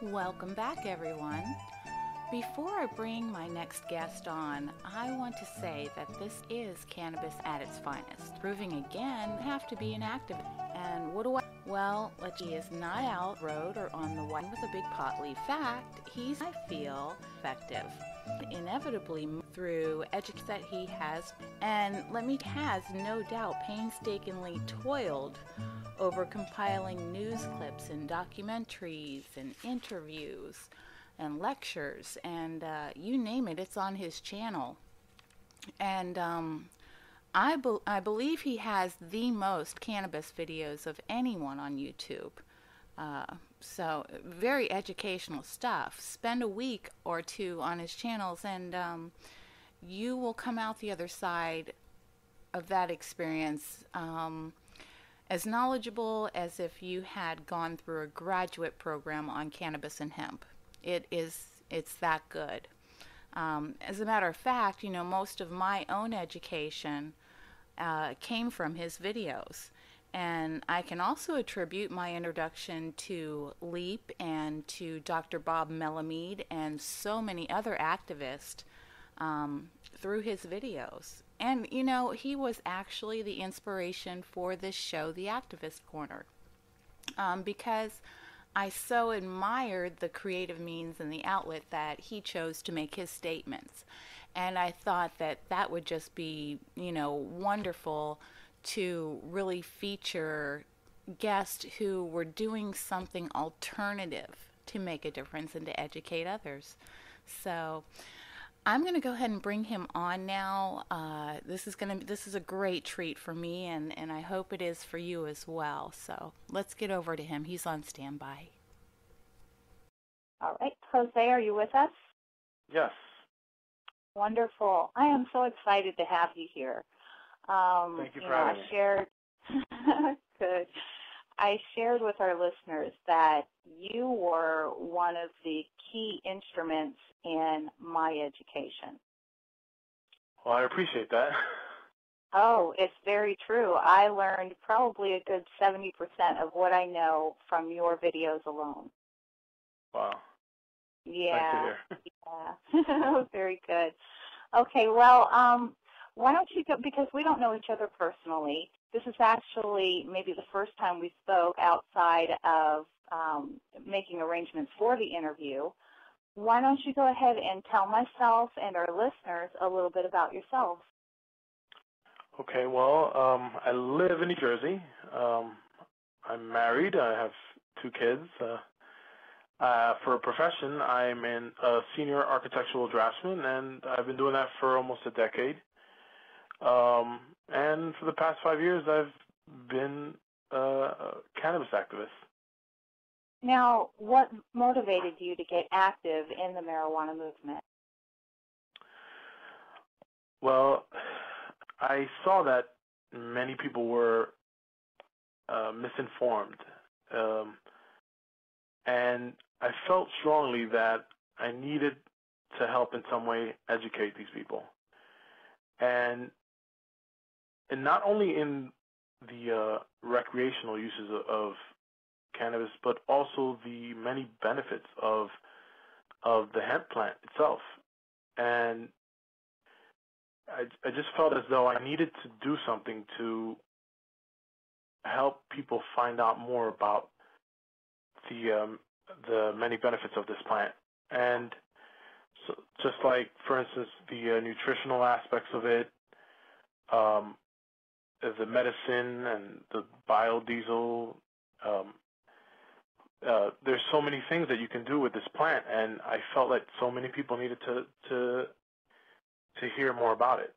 Welcome back, everyone. Before I bring my next guest on, I want to say that this is cannabis at its finest. Proving again, have to be an activist. And what do I? Well, he is not out road or on the one with a big pot leaf. Fact, he's, I feel, effective. Inevitably through education that he has, and has no doubt painstakingly toiled over compiling news clips and documentaries and interviews and lectures and you name it, it's on his channel. And I believe he has the most cannabis videos of anyone on YouTube. So very educational stuff. Spend a week or two on his channels and you will come out the other side of that experience as knowledgeable as if you had gone through a graduate program on cannabis and hemp. It's that good. As a matter of fact, most of my own education came from his videos. And I can also attribute my introduction to LEAP and to Dr. Bob Melamede and so many other activists through his videos. And, he was actually the inspiration for this show, The Activist Corner, because I so admired the creative means and the outlet that he chose to make his statements. And I thought that that would just be, wonderful to really feature guests who were doing something alternative to make a difference and to educate others. So I'm going to go ahead and bring him on now. This is a great treat for me, and I hope it is for you as well. So let's get over to him. He's on standby. All right, Jose, are you with us? Yes. Wonderful. I am so excited to have you here. Thank you for having me. Good. I shared with our listeners that you were one of the key instruments in my education. Well, I appreciate that. Oh, it's very true. I learned probably a good 70% of what I know from your videos alone. Wow. Yeah. Nice to hear. Yeah. Very good. Okay, well, why don't you go, because we don't know each other personally. This is actually maybe the first time we spoke outside of making arrangements for the interview. Why don't you go ahead and tell myself and our listeners a little bit about yourself? Okay, well, I live in New Jersey. I'm married. I have 2 kids. For a profession, I'm a senior architectural draftsman, and I've been doing that for almost a decade. And for the past 5 years, I've been a cannabis activist. Now, what motivated you to get active in the marijuana movement? Well, I saw that many people were misinformed, and I felt strongly that I needed to help in some way educate these people. And not only in the recreational uses of cannabis, but also the many benefits of the hemp plant itself. And I just felt as though I needed to do something to help people find out more about the many benefits of this plant. And so, just like, for instance, the nutritional aspects of it, the medicine and the biodiesel, there's so many things that you can do with this plant, and I felt like so many people needed to hear more about it.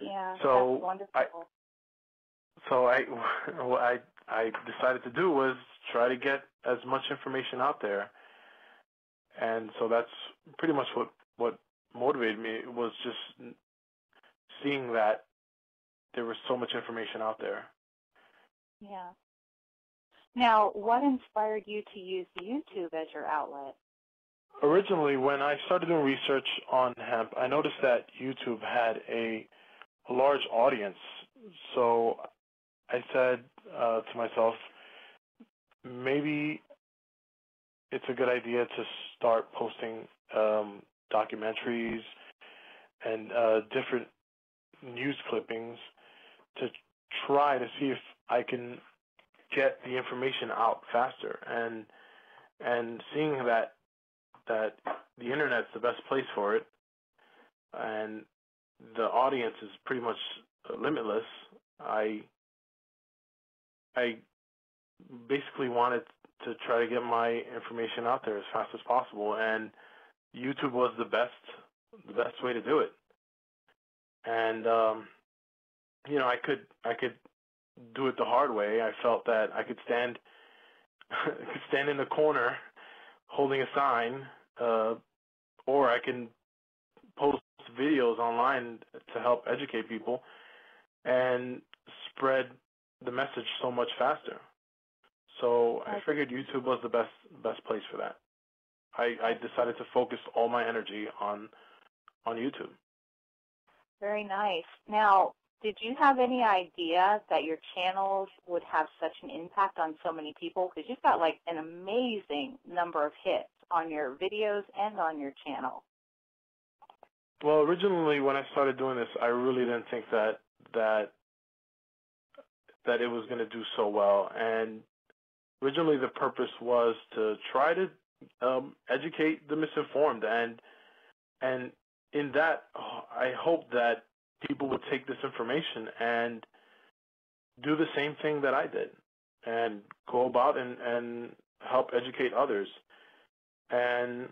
Yeah, so that's wonderful. What I decided to do was try to get as much information out there, and so that's pretty much what motivated me. It was just seeing that there was so much information out there. Yeah. Now, what inspired you to use YouTube as your outlet? Originally, when I started doing research on hemp, I noticed that YouTube had a large audience. So I said to myself, maybe it's a good idea to start posting documentaries and different news clippings to try to see if I can get the information out faster. And seeing that the internet's the best place for it, and the audience is pretty much limitless, I basically wanted to try to get my information out there as fast as possible, and YouTube was the best way to do it. And you know, I could do it the hard way. I felt that I could stand in the corner holding a sign, or I can post videos online to help educate people and spread the message so much faster. So I figured YouTube was the best place for that. I decided to focus all my energy on YouTube. Very nice. Now, did you have any idea that your channels would have such an impact on so many people? Because you've got like an amazing number of hits on your videos and on your channel. Well, originally when I started doing this, I really didn't think that it was going to do so well. And originally the purpose was to try to educate the misinformed, and in that, I hope that people would take this information and do the same thing that I did, and go about and help educate others. And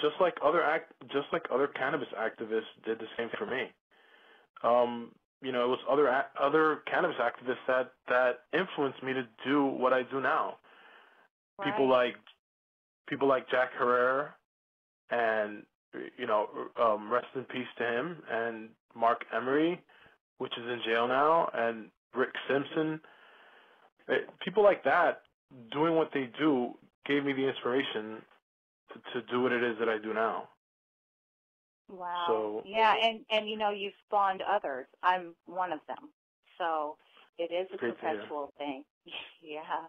just like other cannabis activists did the same for me. You know, it was other cannabis activists that influenced me to do what I do now. Right. People like Jack Herrera, and you know, rest in peace to him, and Mark Emery, which is in jail now, and Rick Simpson. People like that doing what they do gave me the inspiration to do what it is that I do now. Wow. So, yeah, and you know, you've spawned others. I'm one of them. So it is a perpetual thing. Yeah,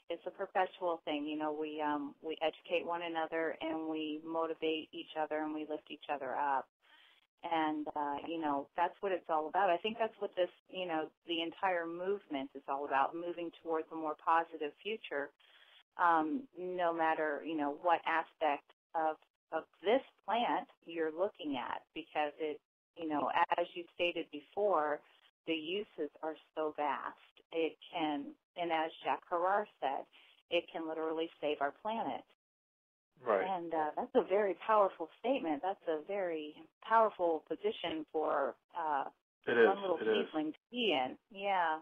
it's a perpetual thing. You know, we educate one another, and we motivate each other, and we lift each other up. And, you know, that's what it's all about. I think that's what this, you know, the entire movement is all about, moving towards a more positive future, no matter, you know, what aspect of this plant you're looking at, because it, you know, as you stated before, the uses are so vast. It can, and as Jacques Herrera said, it can literally save our planet. Right. And that's a very powerful statement. That's a very powerful position for one little seedling to be in. Yeah.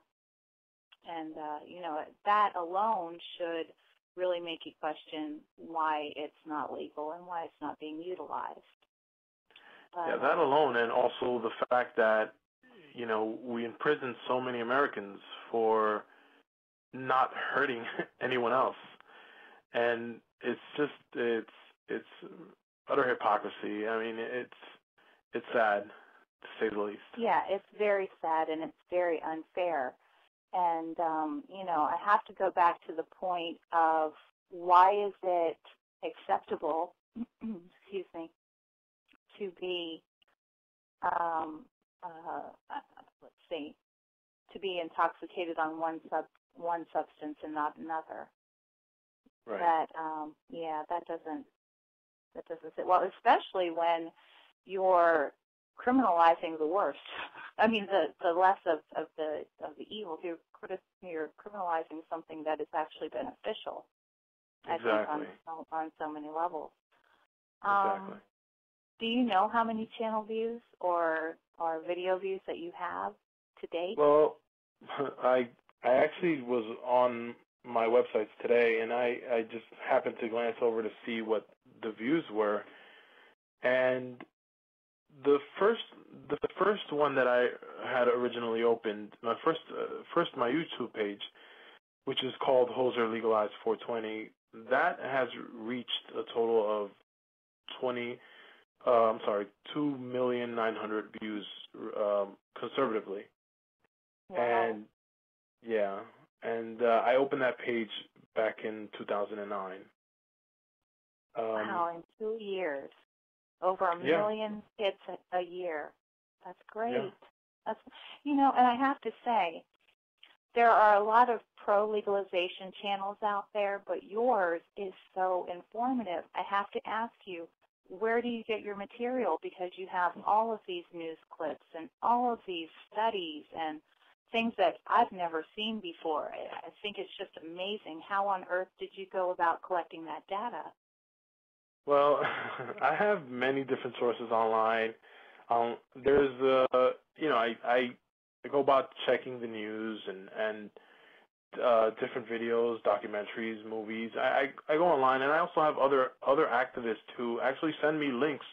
And, you know, that alone should really make you question why it's not legal and why it's not being utilized. Yeah, that alone, and also the fact that, you know, we imprison so many Americans for not hurting anyone else. And it's just, it's utter hypocrisy. I mean, it's sad, to say the least. Yeah, it's very sad, and it's very unfair. And, you know, I have to go back to the point of why is it acceptable, excuse me, to be, let's see, to be intoxicated on one substance and not another. Right. That, yeah, that doesn't sit well, especially when you're criminalizing the worst. I mean, the less of the evil. You're criminalizing something that is actually beneficial. Exactly. I think on so many levels. Exactly. Do you know how many channel views or video views that you have to date? Well, I actually was on my websites today, and I just happened to glance over to see what the views were, and the first one that I had originally opened, my my YouTube page, which is called Hoser Legalized 420, that has reached a total of 2,900,000 views conservatively. Wow. And yeah, and I opened that page back in 2009. Wow, in 2 years, over a million hits a year. That's great. Yeah. That's, and I have to say, there are a lot of pro-legalization channels out there, but yours is so informative. I have to ask you, where do you get your material? Because you have all of these news clips and all of these studies and things that I've never seen before. I think it's just amazing. How on earth did you go about collecting that data? Well, I have many different sources online. There's, I go about checking the news and different videos, documentaries, movies. I go online, and I also have other activists who actually send me links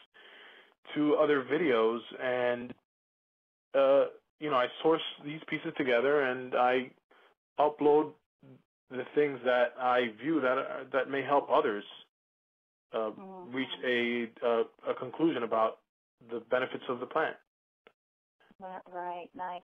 to other videos, and I source these pieces together, and I upload the things that I view that may help others reach a conclusion about the benefits of the plant. Right, nice.